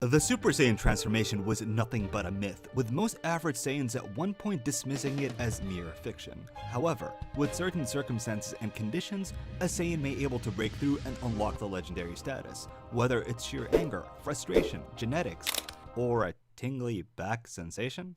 The Super Saiyan transformation was nothing but a myth, with most average Saiyans at one point dismissing it as mere fiction. However, with certain circumstances and conditions, a Saiyan may be able to break through and unlock the legendary status, whether it's sheer anger, frustration, genetics, or a tingly back sensation?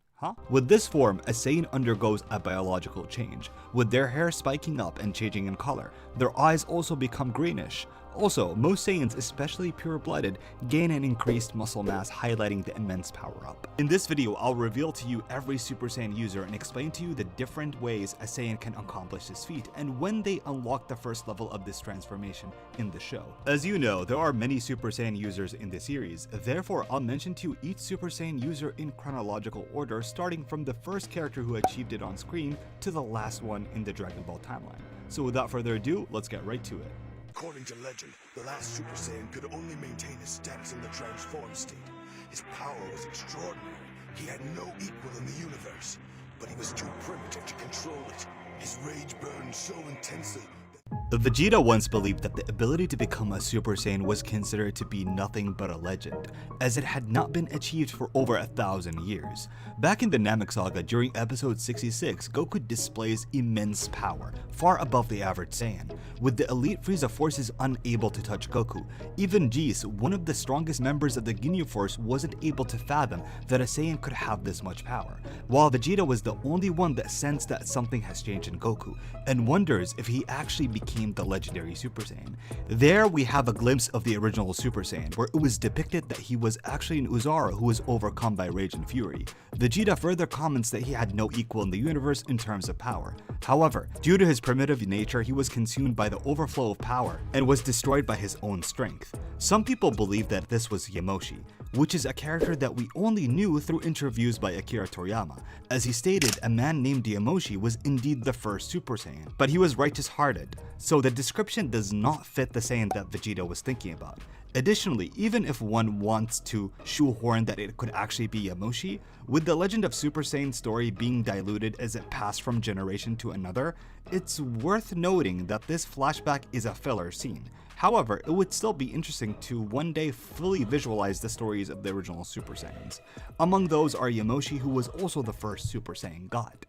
With this form, a Saiyan undergoes a biological change, with their hair spiking up and changing in color. Their eyes also become greenish. Also, most Saiyans, especially pure-blooded, gain an increased muscle mass, highlighting the immense power-up. In this video, I'll reveal to you every Super Saiyan user and explain to you the different ways a Saiyan can accomplish this feat and when they unlock the first level of this transformation in the show. As you know, there are many Super Saiyan users in the series, therefore I'll mention to you each Super Saiyan user in chronological order, starting from the first character who achieved it on screen to the last one in the Dragon Ball timeline. So without further ado, let's get right to it. According to legend, the last Super Saiyan could only maintain his status in the transformed state. His power was extraordinary. He had no equal in the universe, but he was too primitive to control it. His rage burned so intensely. Vegeta once believed that the ability to become a Super Saiyan was considered to be nothing but a legend, as it had not been achieved for over 1,000 years. Back in the Namek Saga, during episode 66, Goku displays immense power, far above the average Saiyan, with the elite Frieza forces unable to touch Goku. Even Geese, one of the strongest members of the Ginyu Force, wasn't able to fathom that a Saiyan could have this much power, while Vegeta was the only one that sensed that something has changed in Goku, and wonders if he actually became the legendary Super Saiyan. There we have a glimpse of the original Super Saiyan, where it was depicted that he was actually an Uzara who was overcome by rage and fury. Vegeta further comments that he had no equal in the universe in terms of power. However, due to his primitive nature, he was consumed by the overflow of power and was destroyed by his own strength. Some people believe that this was Yamoshi, which is a character that we only knew through interviews by Akira Toriyama. As he stated, a man named Yamoshi was indeed the first Super Saiyan, but he was righteous-hearted, so the description does not fit the Saiyan that Vegeta was thinking about. Additionally, even if one wants to shoehorn that it could actually be Yamoshi, with the legend of Super Saiyan story being diluted as it passed from generation to another, it's worth noting that this flashback is a filler scene. However, it would still be interesting to one day fully visualize the stories of the original Super Saiyans. Among those are Yamoshi, who was also the first Super Saiyan god.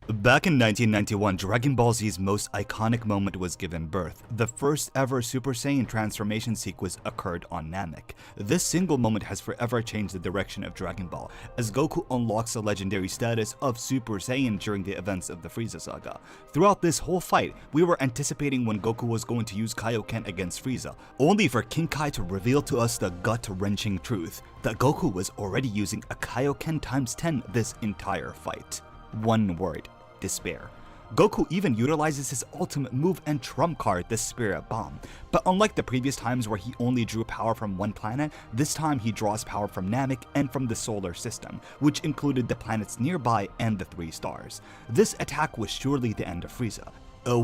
Back in 1991, Dragon Ball Z's most iconic moment was given birth. The first ever Super Saiyan transformation sequence occurred on Namek. This single moment has forever changed the direction of Dragon Ball, as Goku unlocks the legendary status of Super Saiyan during the events of the Frieza saga. Throughout this whole fight, we were anticipating when Goku was going to use Kaioken against Frieza, only for King Kai to reveal to us the gut-wrenching truth that Goku was already using a Kaioken times 10 this entire fight. One word: despair. Goku even utilizes his ultimate move and trump card, the Spirit Bomb. But unlike the previous times where he only drew power from one planet, this time he draws power from Namek and from the solar system, which included the planets nearby and the 3 stars. This attack was surely the end of Frieza.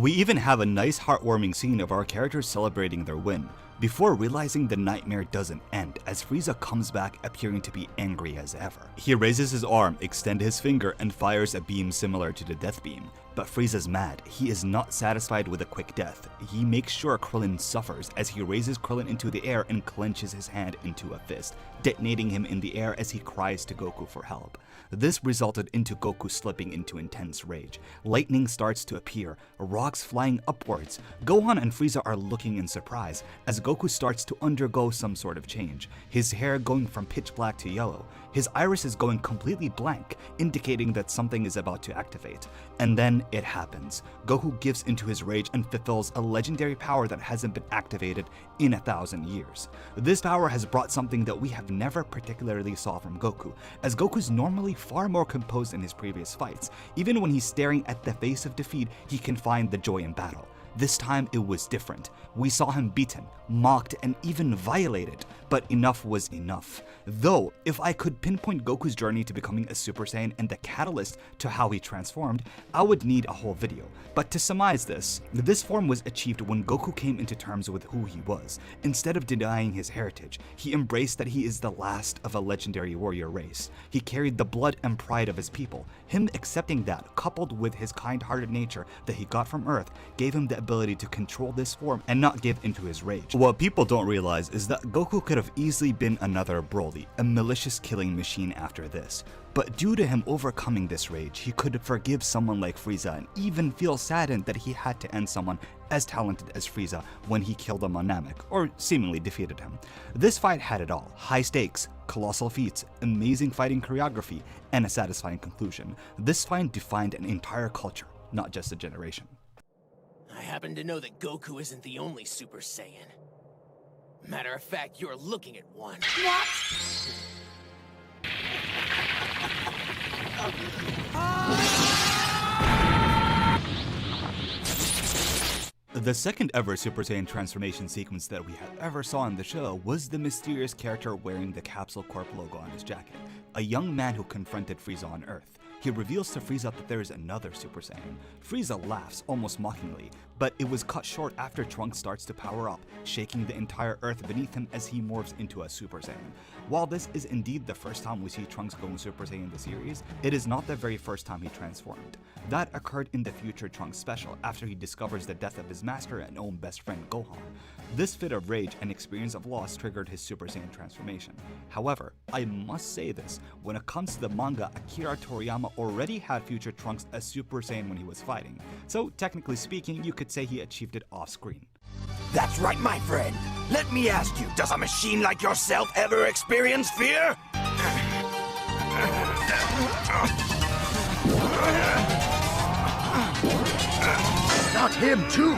We even have a nice heartwarming scene of our characters celebrating their win, before realizing the nightmare doesn't end, as Frieza comes back appearing to be angry as ever. He raises his arm, extends his finger, and fires a beam similar to the Death Beam. But Frieza's mad. He is not satisfied with a quick death. He makes sure Krillin suffers as he raises Krillin into the air and clenches his hand into a fist, detonating him in the air as he cries to Goku for help. This resulted into Goku slipping into intense rage. Lightning starts to appear, rocks flying upwards. Gohan and Frieza are looking in surprise as Goku starts to undergo some sort of change, his hair going from pitch black to yellow. His iris is going completely blank, indicating that something is about to activate. And then it happens. Goku gives into his rage and fulfills a legendary power that hasn't been activated in 1,000 years. This power has brought something that we have never particularly saw from Goku, as Goku's normally far more composed in his previous fights. Even when he's staring at the face of defeat, he can find the joy in battle. This time it was different. We saw him beaten, mocked, and even violated, but enough was enough. Though, if I could pinpoint Goku's journey to becoming a Super Saiyan and the catalyst to how he transformed, I would need a whole video. But to surmise this form was achieved when Goku came into terms with who he was. Instead of denying his heritage, he embraced that he is the last of a legendary warrior race. He carried the blood and pride of his people. Him accepting that, coupled with his kind-hearted nature that he got from Earth, gave him the ability to control this form and not give into his rage. What people don't realize is that Goku could have easily been another Broly, a malicious killing machine after this. But due to him overcoming this rage, he could forgive someone like Frieza and even feel saddened that he had to end someone as talented as Frieza when he killed him on Namek, or seemingly defeated him. This fight had it all: high stakes, colossal feats, amazing fighting choreography, and a satisfying conclusion. This fight defined an entire culture, not just a generation. I happen to know that Goku isn't the only Super Saiyan. Matter of fact, you're looking at one. What? The second ever Super Saiyan transformation sequence that we have ever saw in the show was the mysterious character wearing the Capsule Corp logo on his jacket, a young man who confronted Frieza on Earth. He reveals to Frieza that there is another Super Saiyan. Frieza laughs almost mockingly, but it was cut short after Trunks starts to power up, shaking the entire Earth beneath him as he morphs into a Super Saiyan. While this is indeed the first time we see Trunks going Super Saiyan in the series, it is not the very first time he transformed. That occurred in the Future Trunks special after he discovers the death of his master and own best friend Gohan. This fit of rage and experience of loss triggered his Super Saiyan transformation. However, I must say this, when it comes to the manga, Akira Toriyama already had Future Trunks as Super Saiyan when he was fighting, so technically speaking, you could say he achieved it off-screen. That's right, my friend. Let me ask you, does a machine like yourself ever experience fear? Not him, too!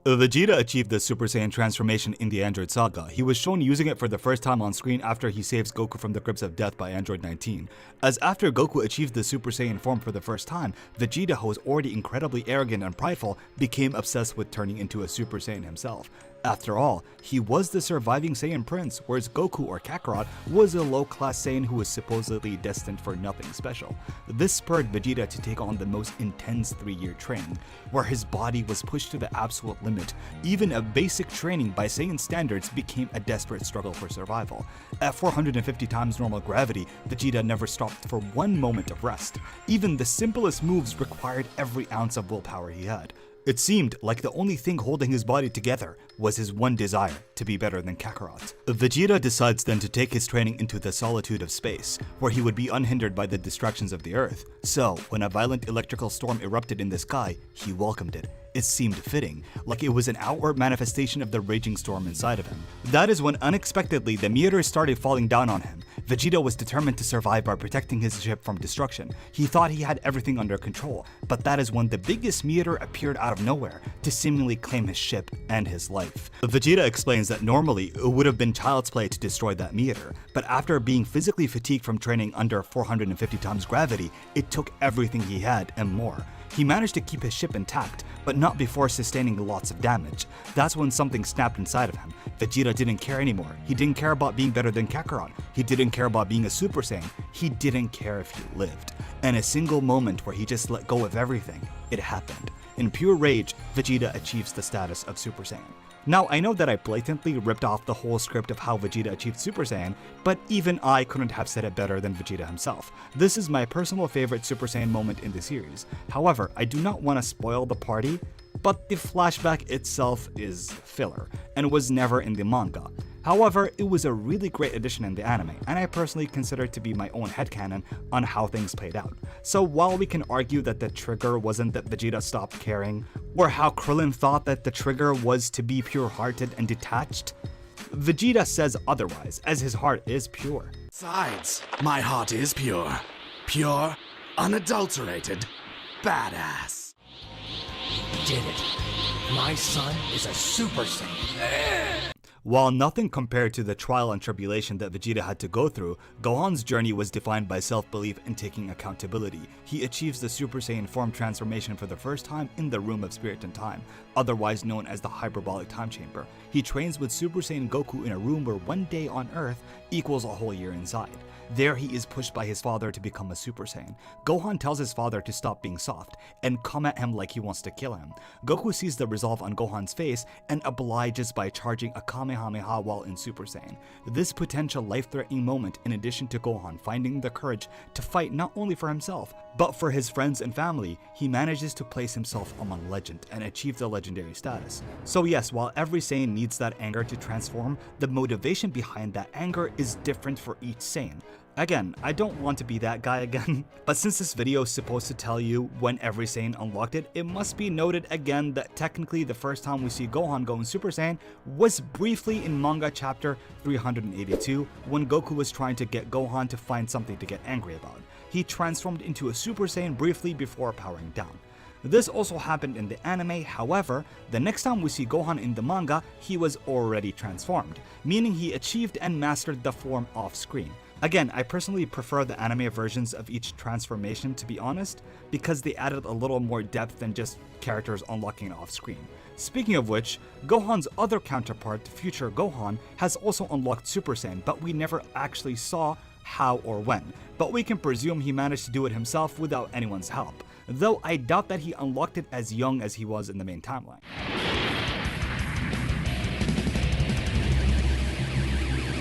Vegeta achieved the Super Saiyan transformation in the Android Saga. He was shown using it for the first time on screen after he saves Goku from the grips of death by Android 19. As after Goku achieved the Super Saiyan form for the first time, Vegeta, who was already incredibly arrogant and prideful, became obsessed with turning into a Super Saiyan himself. After all, he was the surviving Saiyan Prince, whereas Goku or Kakarot was a low-class Saiyan who was supposedly destined for nothing special. This spurred Vegeta to take on the most intense 3-year training, where his body was pushed to the absolute limit. Even a basic training by Saiyan standards became a desperate struggle for survival. At 450 times normal gravity, Vegeta never stopped for one moment of rest. Even the simplest moves required every ounce of willpower he had. It seemed like the only thing holding his body together was his one desire to be better than Kakarot. Vegeta decides then to take his training into the solitude of space, where he would be unhindered by the distractions of the Earth. So, when a violent electrical storm erupted in the sky, he welcomed it. It seemed fitting, like it was an outward manifestation of the raging storm inside of him. That is when unexpectedly the meteors started falling down on him. Vegeta was determined to survive by protecting his ship from destruction. He thought he had everything under control, but that is when the biggest meteor appeared out of nowhere to seemingly claim his ship and his life. Vegeta explains that normally it would have been child's play to destroy that meteor, but after being physically fatigued from training under 450 times gravity, it took everything he had and more. He managed to keep his ship intact, but not before sustaining lots of damage. That's when something snapped inside of him. Vegeta didn't care anymore. He didn't care about being better than Kakarot. He didn't care about being a Super Saiyan. He didn't care if he lived. And a single moment where he just let go of everything, it happened. In pure rage, Vegeta achieves the status of Super Saiyan. Now, I know that I blatantly ripped off the whole script of how Vegeta achieved Super Saiyan, but even I couldn't have said it better than Vegeta himself. This is my personal favorite Super Saiyan moment in the series. However, I do not want to spoil the party, but the flashback itself is filler, and was never in the manga. However, it was a really great addition in the anime, and I personally consider it to be my own headcanon on how things played out. So while we can argue that the trigger wasn't that Vegeta stopped caring, or how Krillin thought that the trigger was to be pure-hearted and detached, Vegeta says otherwise, as his heart is pure. Besides, my heart is pure. Pure, unadulterated, badass. Did it. My son is a Super Saiyan. While nothing compared to the trial and tribulation that Vegeta had to go through, Gohan's journey was defined by self-belief and taking accountability. He achieves the Super Saiyan form transformation for the first time in the Room of Spirit and Time, otherwise known as the Hyperbolic Time Chamber. He trains with Super Saiyan Goku in a room where one day on Earth equals a whole year inside. There he is pushed by his father to become a Super Saiyan. Gohan tells his father to stop being soft and come at him like he wants to kill him. Goku sees the resolve on Gohan's face and obliges by charging a Kamehameha while in Super Saiyan. This potential life-threatening moment, in addition to Gohan finding the courage to fight not only for himself, but for his friends and family, he manages to place himself among legend and achieve the legendary status. So yes, while every Saiyan needs that anger to transform, the motivation behind that anger is different for each Saiyan. Again, I don't want to be that guy again, but since this video is supposed to tell you when every Saiyan unlocked it, it must be noted again that technically the first time we see Gohan go in Super Saiyan was briefly in manga chapter 382 when Goku was trying to get Gohan to find something to get angry about. He transformed into a Super Saiyan briefly before powering down. This also happened in the anime, however, the next time we see Gohan in the manga, he was already transformed, meaning he achieved and mastered the form off screen. Again, I personally prefer the anime versions of each transformation, to be honest, because they added a little more depth than just characters unlocking it off screen. Speaking of which, Gohan's other counterpart, future Gohan, has also unlocked Super Saiyan, but we never actually saw how or when. But we can presume he managed to do it himself without anyone's help, though I doubt that he unlocked it as young as he was in the main timeline.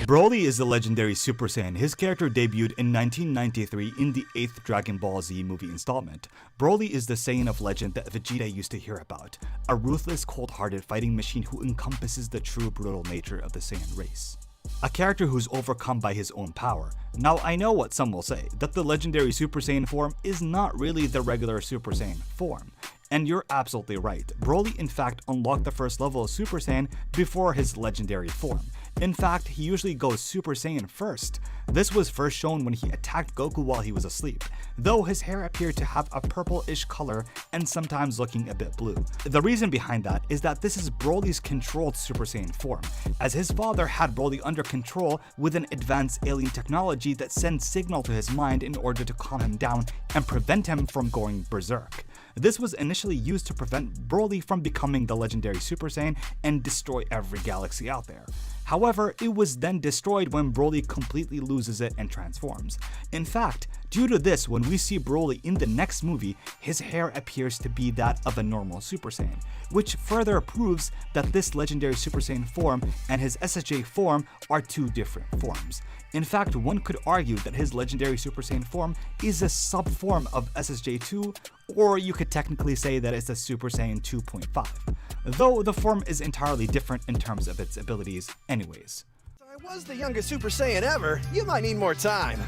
Broly is the legendary Super Saiyan. His character debuted in 1993 in the 8th Dragon Ball Z movie installment. Broly is the Saiyan of legend that Vegeta used to hear about, a ruthless, cold-hearted fighting machine who encompasses the true brutal nature of the Saiyan race. A character who's overcome by his own power. Now I know what some will say, that the legendary Super Saiyan form is not really the regular Super Saiyan form. And you're absolutely right, Broly in fact unlocked the first level of Super Saiyan before his legendary form. In fact, he usually goes Super Saiyan first. This was first shown when he attacked Goku while he was asleep, though his hair appeared to have a purple-ish color and sometimes looking a bit blue. The reason behind that is that this is Broly's controlled Super Saiyan form, as his father had Broly under control with an advanced alien technology that sends signal to his mind in order to calm him down and prevent him from going berserk. This was initially used to prevent Broly from becoming the legendary Super Saiyan and destroy every galaxy out there. However, it was then destroyed when Broly completely loses it and transforms. In fact, due to this, when we see Broly in the next movie, his hair appears to be that of a normal Super Saiyan, which further proves that this legendary Super Saiyan form and his SSJ form are two different forms. In fact, one could argue that his legendary Super Saiyan form is a sub-form of SSJ2, or you could technically say that it's a Super Saiyan 2.5, though the form is entirely different in terms of its abilities anyways. I was the youngest Super Saiyan ever. You might need more time.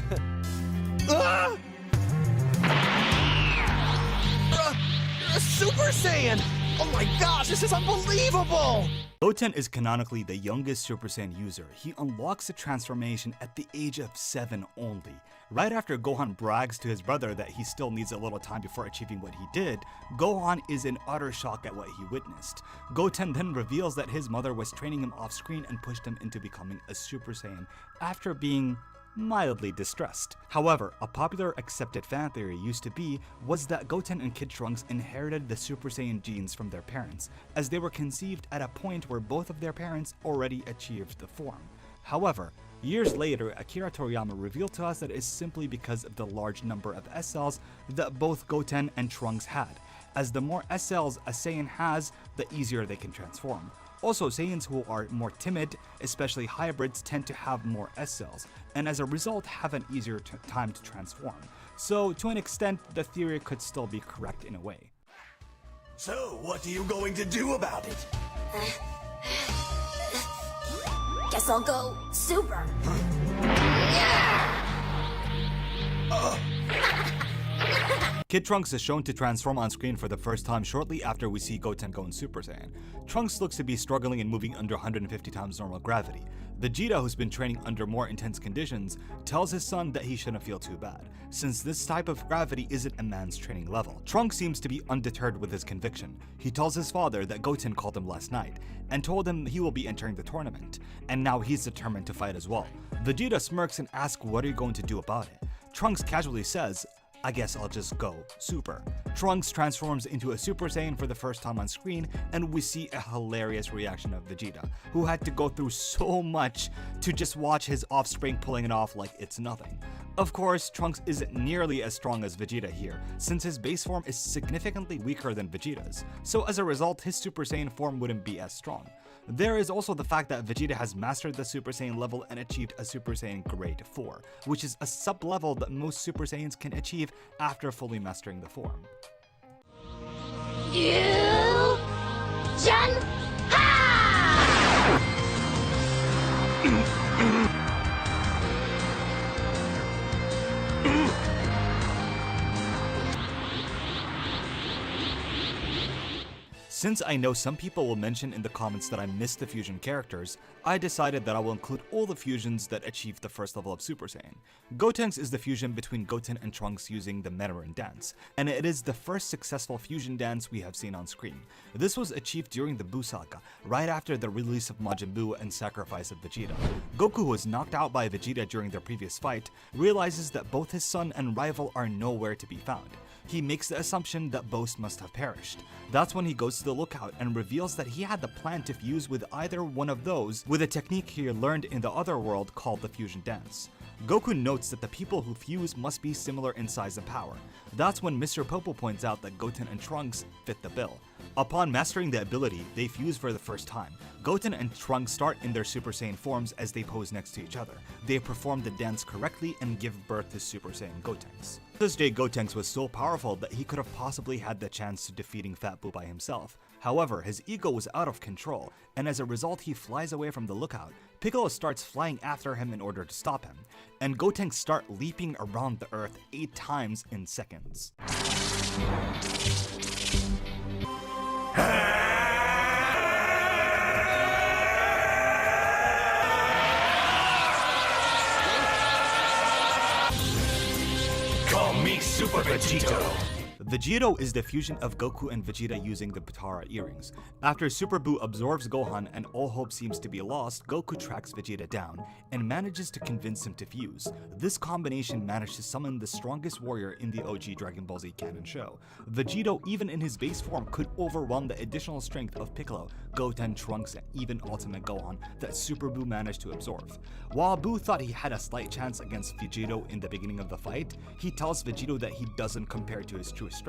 Ah! You're a Super Saiyan! Oh my gosh, this is unbelievable! Goten is canonically the youngest Super Saiyan user. He unlocks the transformation at the age of 7 only. Right after Gohan brags to his brother that he still needs a little time before achieving what he did, Gohan is in utter shock at what he witnessed. Goten then reveals that his mother was training him off screen and pushed him into becoming a Super Saiyan after being mildly distressed. However, a popular accepted fan theory used to be was that Goten and Kid Trunks inherited the Super Saiyan genes from their parents, as they were conceived at a point where both of their parents already achieved the form. However, years later, Akira Toriyama revealed to us that it is simply because of the large number of S-cells that both Goten and Trunks had, as the more S-cells a Saiyan has, the easier they can transform. Also, Saiyans who are more timid, especially hybrids, tend to have more S-cells, and as a result have an easier time to transform. So, to an extent, the theory could still be correct in a way. So, what are you going to do about it? Guess I'll go Super. Kid Trunks is shown to transform on screen for the first time shortly after we see Goten go in Super Saiyan. Trunks looks to be struggling and moving under 150 times normal gravity. Vegeta, who's been training under more intense conditions, tells his son that he shouldn't feel too bad, since this type of gravity isn't a man's training level. Trunks seems to be undeterred with his conviction. He tells his father that Goten called him last night, and told him he will be entering the tournament, and now he's determined to fight as well. Vegeta smirks and asks what are you going to do about it. Trunks casually says, I guess I'll just go Super. Trunks transforms into a Super Saiyan for the first time on screen, and we see a hilarious reaction of Vegeta, who had to go through so much to just watch his offspring pulling it off like it's nothing. Of course, Trunks isn't nearly as strong as Vegeta here, since his base form is significantly weaker than Vegeta's, so as a result, his Super Saiyan form wouldn't be as strong. There is also the fact that Vegeta has mastered the Super Saiyan level and achieved a Super Saiyan Grade 4, which is a sub-level that most Super Saiyans can achieve after fully mastering the form. Since I know some people will mention in the comments that I missed the fusion characters, I decided that I will include all the fusions that achieved the first level of Super Saiyan. Gotenks is the fusion between Goten and Trunks using the Metaran dance, and it is the first successful fusion dance we have seen on screen. This was achieved during the Buu Saga, right after the release of Majin Buu and sacrifice of Vegeta. Goku, who was knocked out by Vegeta during their previous fight, realizes that both his son and rival are nowhere to be found. He makes the assumption that both must have perished. That's when he goes to the lookout and reveals that he had the plan to fuse with either one of those with a technique he learned in the other world called the fusion dance. Goku notes that the people who fuse must be similar in size and power. That's when Mr. Popo points out that Goten and Trunks fit the bill. Upon mastering the ability, they fuse for the first time. Goten and Trunks start in their Super Saiyan forms as they pose next to each other. They perform the dance correctly and give birth to Super Saiyan Gotenks. This day, Gotenks was so powerful that he could have possibly had the chance to defeating Fat Buu by himself. However, his ego was out of control, and as a result he flies away from the lookout. Piccolo starts flying after him in order to stop him, and Gotenks start leaping around the earth 8 times in seconds. Call me Super Vegeta. Vegito is the fusion of Goku and Vegeta using the Potara earrings. After Super Buu absorbs Gohan and all hope seems to be lost, Goku tracks Vegeta down and manages to convince him to fuse. This combination managed to summon the strongest warrior in the OG Dragon Ball Z canon show. Vegito, even in his base form, could overwhelm the additional strength of Piccolo, Goten, Trunks, and even Ultimate Gohan that Super Buu managed to absorb. While Buu thought he had a slight chance against Vegito in the beginning of the fight, he tells Vegito that he doesn't compare to his true strength.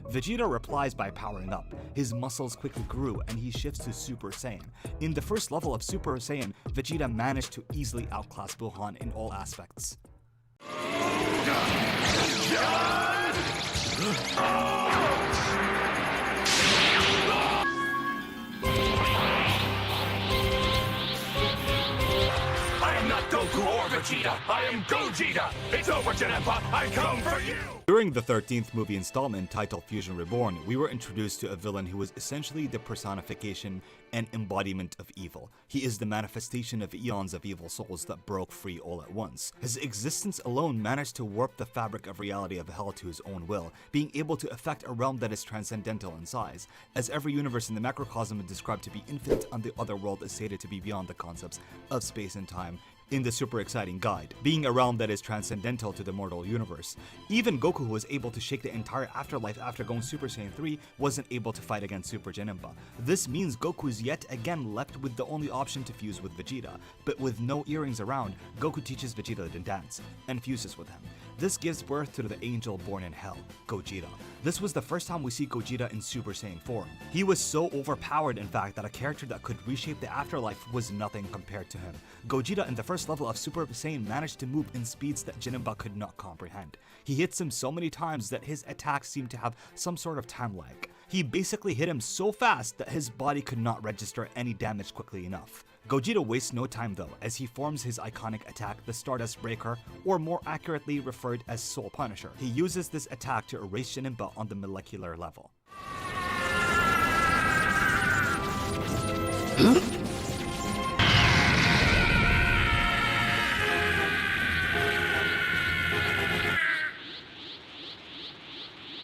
Vegeta replies by powering up. His muscles quickly grew and he shifts to Super Saiyan. In the first level of Super Saiyan, Vegeta managed to easily outclass Gohan in all aspects. I am not Goku or Vegeta. I am Gogeta. It's over, Janempa. I come for you. During the 13th movie installment titled Fusion Reborn, we were introduced to a villain who was essentially the personification and embodiment of evil. He is the manifestation of eons of evil souls that broke free all at once. His existence alone managed to warp the fabric of reality of hell to his own will, being able to affect a realm that is transcendental in size, as every universe in the macrocosm is described to be infinite and the other world is stated to be beyond the concepts of space and time in the super exciting guide, being a realm that is transcendental to the mortal universe. Even Goku, who was able to shake the entire afterlife after going Super Saiyan 3, wasn't able to fight against Super Janemba. This means Goku is yet again left with the only option to fuse with Vegeta, but with no earrings around, Goku teaches Vegeta to dance, and fuses with him. This gives birth to the angel born in hell, Gogeta. This was the first time we see Gogeta in Super Saiyan form. He was so overpowered, in fact, that a character that could reshape the afterlife was nothing compared to him. Gogeta in the first level of Super Saiyan managed to move in speeds that Janemba could not comprehend. He hits him so many times that his attacks seemed to have some sort of time lag. He basically hit him so fast that his body could not register any damage quickly enough. Gogeta wastes no time though, as he forms his iconic attack, the Stardust Breaker, or more accurately referred as Soul Punisher. He uses this attack to erase Shininba on the molecular level.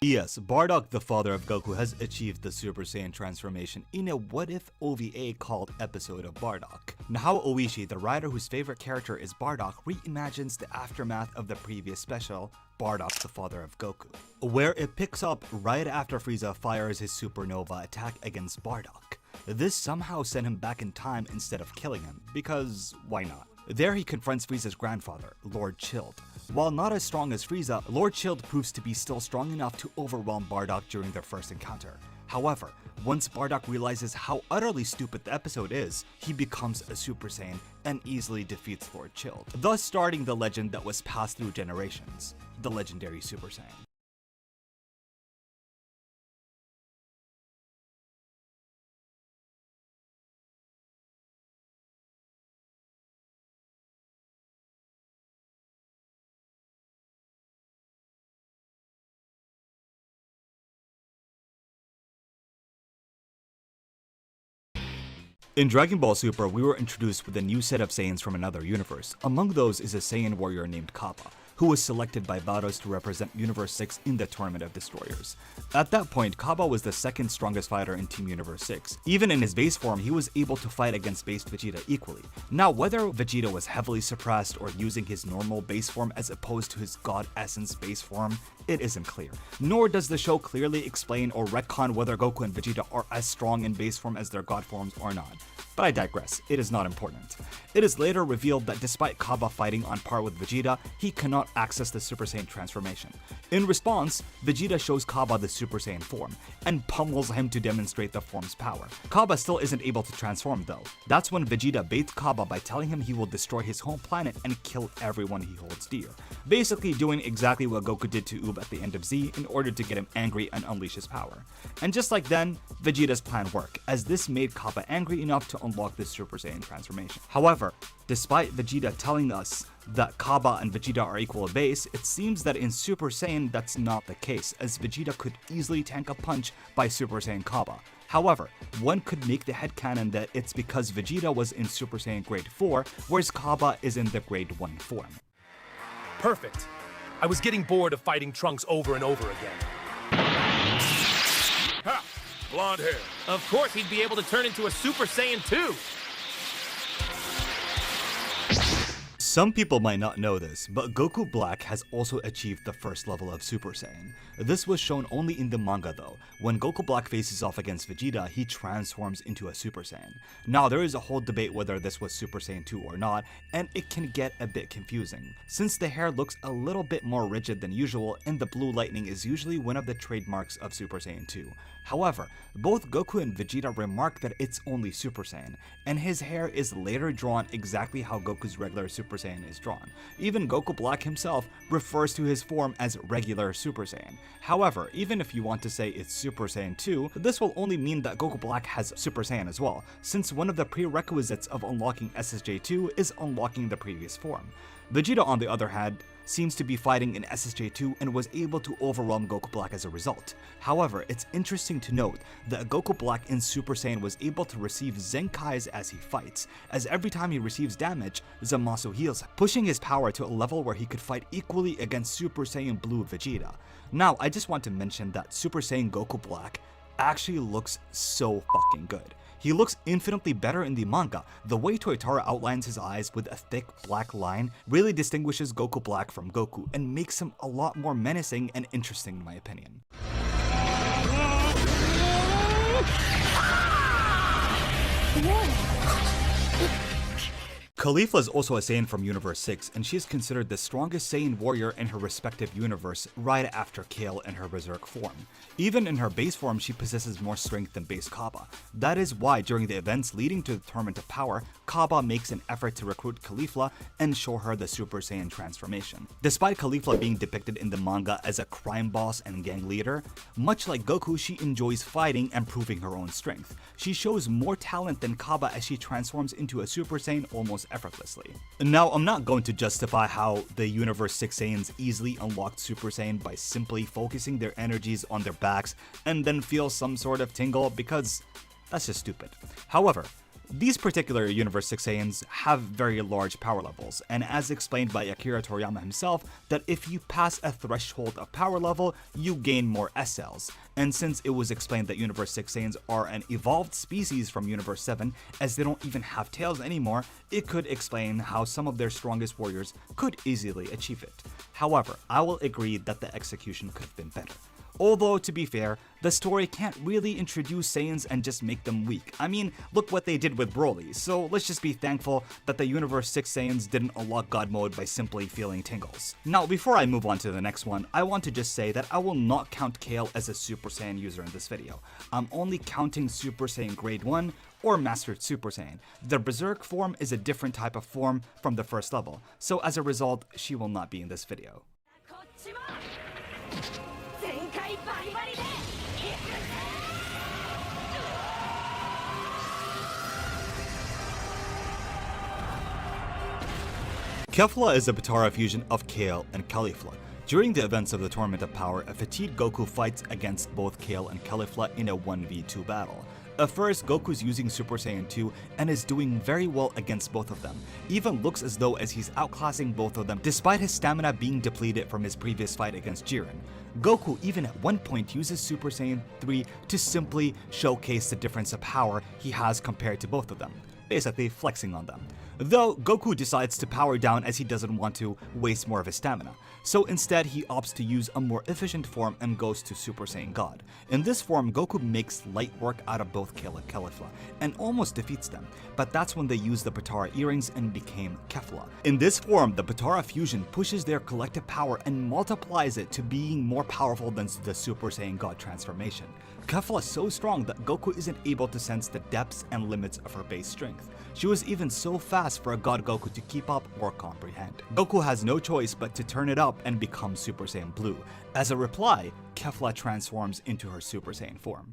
Yes, Bardock, the father of Goku, has achieved the Super Saiyan transformation in a what-if OVA called Episode of Bardock. Nahao Oishi, the writer whose favorite character is Bardock, reimagines the aftermath of the previous special, Bardock, the father of Goku, where it picks up right after Frieza fires his supernova attack against Bardock. This somehow sent him back in time instead of killing him, because why not? There he confronts Frieza's grandfather, Lord Chilled. While not as strong as Frieza, Lord Chilled proves to be still strong enough to overwhelm Bardock during their first encounter. However, once Bardock realizes how utterly stupid the episode is, he becomes a Super Saiyan and easily defeats Lord Chilled, thus starting the legend that was passed through generations, the legendary Super Saiyan. In Dragon Ball Super, we were introduced with a new set of Saiyans from another universe. Among those is a Saiyan warrior named Kappa, who was selected by Vados to represent Universe 6 in the Tournament of Destroyers. At that point, Kappa was the second strongest fighter in Team Universe 6. Even in his base form, he was able to fight against base Vegeta equally. Now, whether Vegeta was heavily suppressed or using his normal base form as opposed to his God Essence base form, it isn't clear. Nor does the show clearly explain or retcon whether Goku and Vegeta are as strong in base form as their God forms or not. But I digress, it is not important. It is later revealed that despite Kappa fighting on par with Vegeta, he cannot access the Super Saiyan transformation. In response, Vegeta shows Kappa the Super Saiyan form, and pummels him to demonstrate the form's power. Kappa still isn't able to transform though. That's when Vegeta baits Kappa by telling him he will destroy his home planet and kill everyone he holds dear. Basically doing exactly what Goku did to Oob at the end of Z in order to get him angry and unleash his power. And just like then, Vegeta's plan worked, as this made Kappa angry enough to unlock this Super Saiyan transformation. However, despite Vegeta telling us that Kappa and Vegeta are equal at base, it seems that in Super Saiyan that's not the case, as Vegeta could easily tank a punch by Super Saiyan Kappa. However, one could make the headcanon that it's because Vegeta was in Super Saiyan Grade 4, whereas Kappa is in the Grade 1 form. Perfect. I was getting bored of fighting Trunks over and over again. Ha! Blonde hair. Of course he'd be able to turn into a Super Saiyan too! Some people might not know this, but Goku Black has also achieved the first level of Super Saiyan. This was shown only in the manga though. When Goku Black faces off against Vegeta, he transforms into a Super Saiyan. Now there is a whole debate whether this was Super Saiyan 2 or not, and it can get a bit confusing, since the hair looks a little bit more rigid than usual and the blue lightning is usually one of the trademarks of Super Saiyan 2. However, both Goku and Vegeta remark that it's only Super Saiyan, and his hair is later drawn exactly how Goku's regular Super Saiyan is drawn. Even Goku Black himself refers to his form as regular Super Saiyan. However, even if you want to say it's Super Saiyan 2, this will only mean that Goku Black has Super Saiyan as well, since one of the prerequisites of unlocking SSJ2 is unlocking the previous form. Vegeta, on the other hand, seems to be fighting in SSJ2 and was able to overwhelm Goku Black as a result. However, it's interesting to note that Goku Black in Super Saiyan was able to receive Zenkais as he fights, as every time he receives damage, Zamasu heals, pushing his power to a level where he could fight equally against Super Saiyan Blue Vegeta. Now, I just want to mention that Super Saiyan Goku Black actually looks so fucking good. He looks infinitely better in the manga. The way Toyotaro outlines his eyes with a thick black line really distinguishes Goku Black from Goku and makes him a lot more menacing and interesting in my opinion. Caulifla is also a Saiyan from Universe 6, and she is considered the strongest Saiyan warrior in her respective universe right after Kale in her Berserk form. Even in her base form, she possesses more strength than base Kaba. That is why during the events leading to the Tournament of Power, Kaba makes an effort to recruit Caulifla and show her the Super Saiyan transformation. Despite Caulifla being depicted in the manga as a crime boss and gang leader, much like Goku, she enjoys fighting and proving her own strength. She shows more talent than Kaba as she transforms into a Super Saiyan almost effortlessly. Now, I'm not going to justify how the Universe 6 Saiyans easily unlocked Super Saiyan by simply focusing their energies on their backs and then feel some sort of tingle, because that's just stupid. However, these particular Universe 6 Saiyans have very large power levels, and as explained by Akira Toriyama himself, that if you pass a threshold of power level, you gain more S-cells. And since it was explained that Universe 6 Saiyans are an evolved species from Universe 7, as they don't even have tails anymore, it could explain how some of their strongest warriors could easily achieve it. However, I will agree that the execution could have been better. Although, to be fair, the story can't really introduce Saiyans and just make them weak. I mean, look what they did with Broly, so let's just be thankful that the Universe 6 Saiyans didn't unlock God mode by simply feeling tingles. Now, before I move on to the next one, I want to just say that I will not count Kale as a Super Saiyan user in this video. I'm only counting Super Saiyan Grade 1 or Mastered Super Saiyan. The Berserk form is a different type of form from the first level, so as a result, she will not be in this video. Kefla is a Potara fusion of Kale and Caulifla. During the events of the Tournament of Power, a fatigued Goku fights against both Kale and Caulifla in a 1v2 battle. At first, Goku's using Super Saiyan 2 and is doing very well against both of them. Even looks as though as he's outclassing both of them despite his stamina being depleted from his previous fight against Jiren. Goku even at one point uses Super Saiyan 3 to simply showcase the difference of power he has compared to both of them, basically flexing on them. Though Goku decides to power down as he doesn't want to waste more of his stamina. So instead he opts to use a more efficient form and goes to Super Saiyan God. In this form, Goku makes light work out of both Kale and Caulifla and almost defeats them, but that's when they use the Potara earrings and became Kefla. In this form, the Potara fusion pushes their collective power and multiplies it to being more powerful than the Super Saiyan God transformation. Kefla is so strong that Goku isn't able to sense the depths and limits of her base strength. She was even so fast for a God Goku to keep up or comprehend. Goku has no choice but to turn it up and become Super Saiyan Blue. As a reply, Kefla transforms into her Super Saiyan form.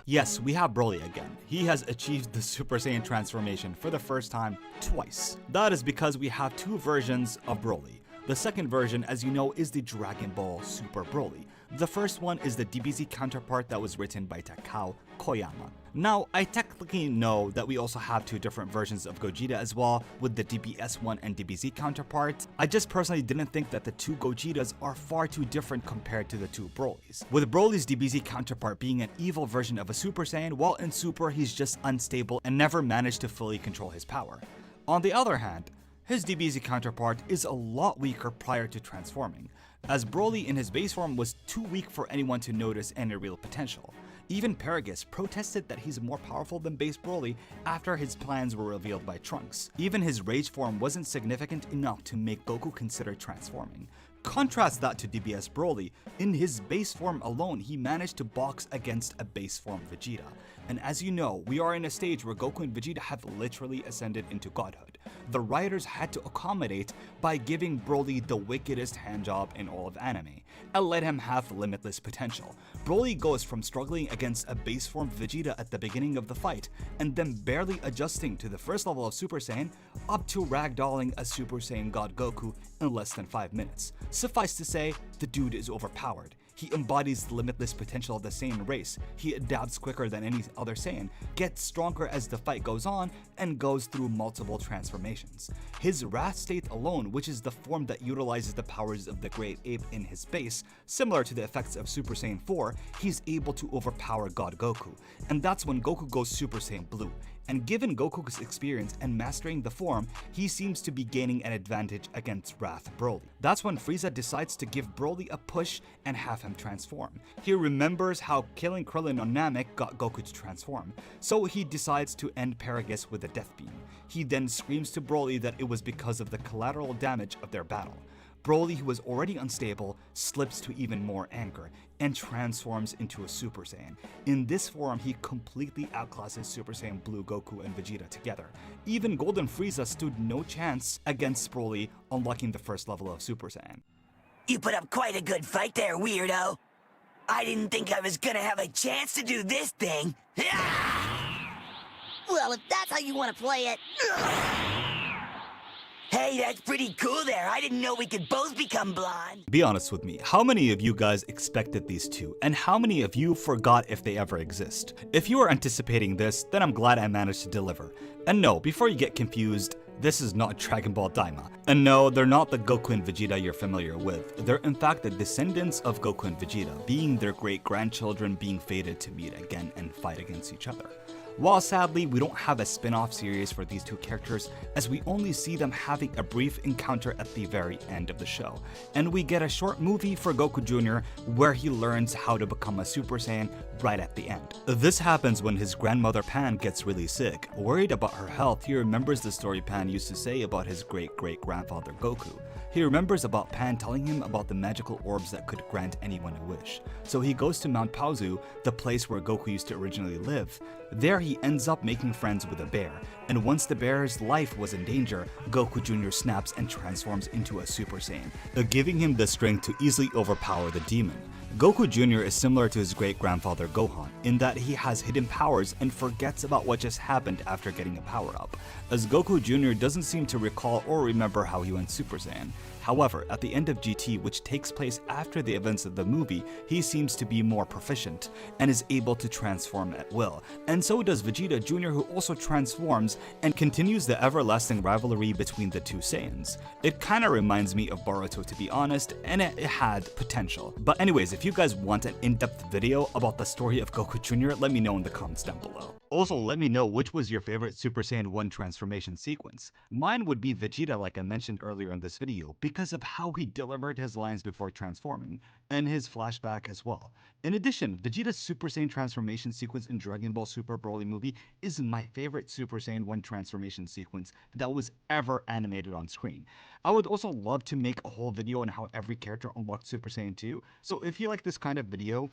Yes, we have Broly again. He has achieved the Super Saiyan transformation for the first time twice. That is because we have two versions of Broly. The second version, as you know, is the Dragon Ball Super Broly. The first one is the DBZ counterpart that was written by Takao Koyama. Now, I technically know that we also have two different versions of Gogeta as well, with the DBS1 and DBZ counterpart. I just personally didn't think that the two Gogetas are far too different compared to the two Brolys. With Broly's DBZ counterpart being an evil version of a Super Saiyan, while in Super he's just unstable and never managed to fully control his power. On the other hand, his DBZ counterpart is a lot weaker prior to transforming, as Broly in his base form was too weak for anyone to notice any real potential. Even Paragus protested that he's more powerful than base Broly after his plans were revealed by Trunks. Even his rage form wasn't significant enough to make Goku consider transforming. Contrast that to DBS Broly. In his base form alone, he managed to box against a base form Vegeta. And as you know, we are in a stage where Goku and Vegeta have literally ascended into godhood. The writers had to accommodate by giving Broly the wickedest handjob in all of anime, and let him have limitless potential. Broly goes from struggling against a base form Vegeta at the beginning of the fight, and then barely adjusting to the first level of Super Saiyan, up to ragdolling a Super Saiyan God Goku in less than 5 minutes. Suffice to say, the dude is overpowered. He embodies the limitless potential of the Saiyan race. He adapts quicker than any other Saiyan, gets stronger as the fight goes on, and goes through multiple transformations. His Wrath state alone, which is the form that utilizes the powers of the Great Ape in his base, similar to the effects of Super Saiyan 4, he's able to overpower God Goku. And that's when Goku goes Super Saiyan Blue. and given Goku's experience and mastering the form, he seems to be gaining an advantage against Wrath Broly. That's when Frieza decides to give Broly a push and have him transform. He remembers how killing Krillin on Namek got Goku to transform, so he decides to end Paragus with a death beam. He then screams to Broly that it was because of the collateral damage of their battle. Broly, who was already unstable, slips to even more anger and transforms into a Super Saiyan. In this form, he completely outclasses Super Saiyan Blue Goku and Vegeta together. Even Golden Frieza stood no chance against Broly, unlocking the first level of Super Saiyan. You put up quite a good fight there, weirdo. I didn't think I was gonna have a chance to do this thing. Well, if that's how you want to play it. Hey, that's pretty cool there. I didn't know we could both become blonde. Be honest with me, how many of you guys expected these two, and how many of you forgot if they ever exist? If you are anticipating this, then I'm glad I managed to deliver. And no, before you get confused, this is not Dragon Ball Daima. And no, they're not the Goku and Vegeta you're familiar with. They're in fact the descendants of Goku and Vegeta, being their great-grandchildren being fated to meet again and fight against each other. While sadly, we don't have a spin-off series for these two characters, as we only see them having a brief encounter at the very end of the show, and we get a short movie for Goku Jr. where he learns how to become a Super Saiyan right at the end. This happens when his grandmother Pan gets really sick. Worried about her health, he remembers the story Pan used to say about his great-great-grandfather Goku. He remembers about Pan telling him about the magical orbs that could grant anyone a wish. So he goes to Mount Paozu, the place where Goku used to originally live. There he ends up making friends with a bear, and once the bear's life was in danger, Goku Jr. snaps and transforms into a Super Saiyan, giving him the strength to easily overpower the demon. Goku Jr. is similar to his great-grandfather Gohan in that he has hidden powers and forgets about what just happened after getting a power-up, as Goku Jr. doesn't seem to recall or remember how he went Super Saiyan. However, at the end of GT, which takes place after the events of the movie, he seems to be more proficient and is able to transform at will, and so does Vegeta Jr., who also transforms and continues the everlasting rivalry between the two Saiyans. It kinda reminds me of Boruto, to be honest, and it had potential. But anyways, if you guys want an in-depth video about the story of Goku Jr., let me know in the comments down below. Also, let me know which was your favorite Super Saiyan 1 transformation sequence. Mine would be Vegeta, like I mentioned earlier in this video, because of how he delivered his lines before transforming, and his flashback as well. In addition, Vegeta's Super Saiyan transformation sequence in Dragon Ball Super Broly movie is my favorite Super Saiyan 1 transformation sequence that was ever animated on screen. I would also love to make a whole video on how every character unlocked Super Saiyan 2, so if you like this kind of video,